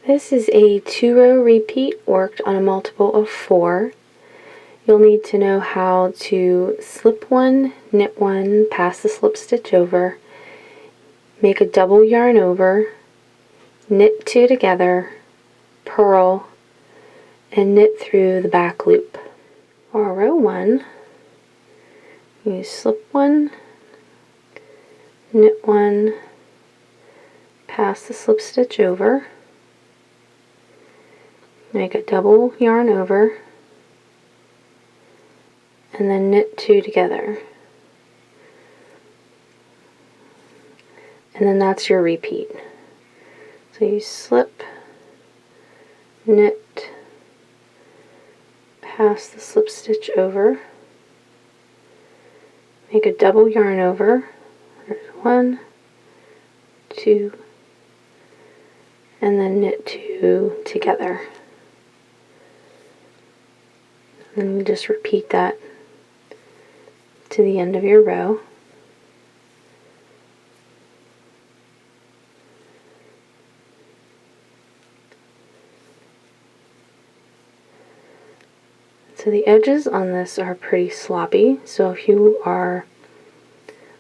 This is a 2-row repeat worked on a multiple of 4. You'll need to know how to slip one, knit one, pass the slip stitch over, make a double yarn over, knit 2 together, purl, and knit through the back loop. For row 1, you slip one, knit one, pass the slip stitch over, make a double yarn over, and then knit 2 together. And then that's your repeat. So you slip, knit, pass the slip stitch over, make a double yarn over. There's 1, 2, and then knit 2 together. And you just repeat that to the end of your row. So the edges on this are pretty sloppy, so if you are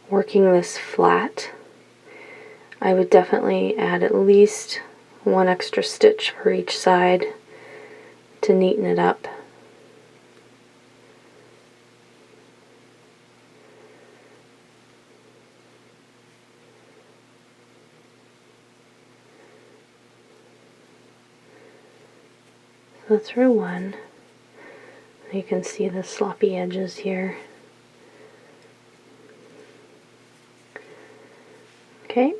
working this flat, I would definitely add at least 1 extra stitch for each side to neaten it up. So that's row 1. You can see the sloppy edges here. Okay,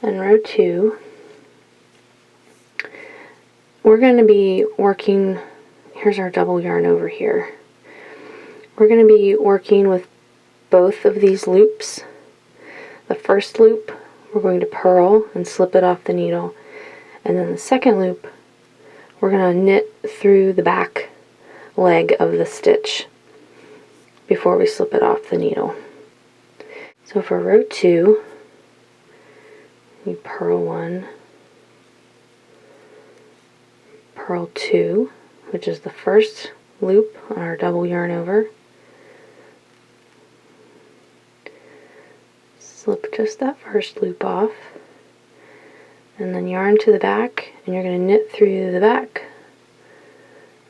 then row 2, we're going to be working, here's our double yarn over here. We're going to be working with both of these loops. The first loop, we're going to purl and slip it off the needle. And then the second loop, we're going to knit through the back leg of the stitch before we slip it off the needle. So for row 2, you purl 1, purl 2, which is the first loop on our double yarn over, slip just that first loop off, and then yarn to the back, and you're going to knit through the back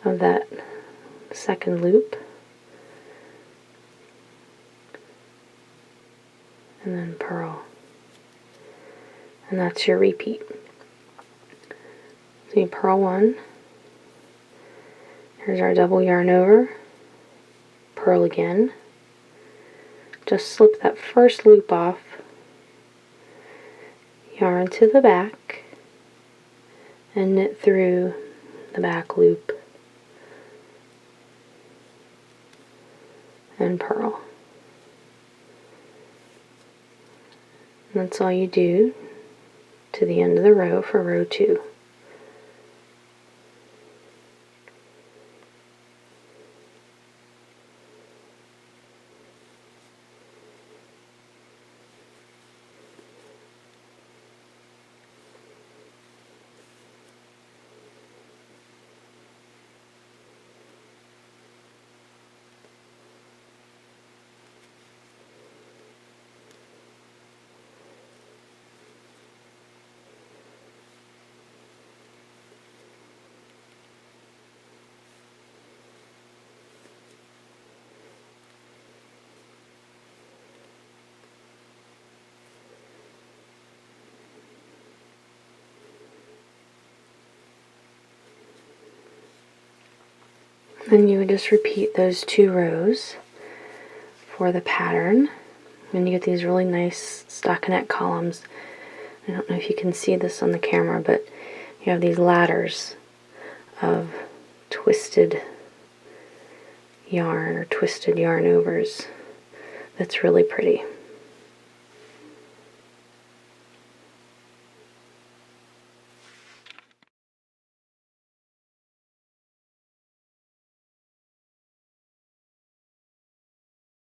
of that second loop, and then purl, and that's your repeat. So you purl 1, here's our double yarn over, purl again, just slip that first loop off, yarn to the back, and knit through the back loop, and purl. And that's all you do to the end of the row for row 2. Then you would just repeat those 2 rows for the pattern, and you get these really nice stockinette columns. I don't know if you can see this on the camera, but you have these ladders of twisted yarn or twisted yarn overs. That's really pretty.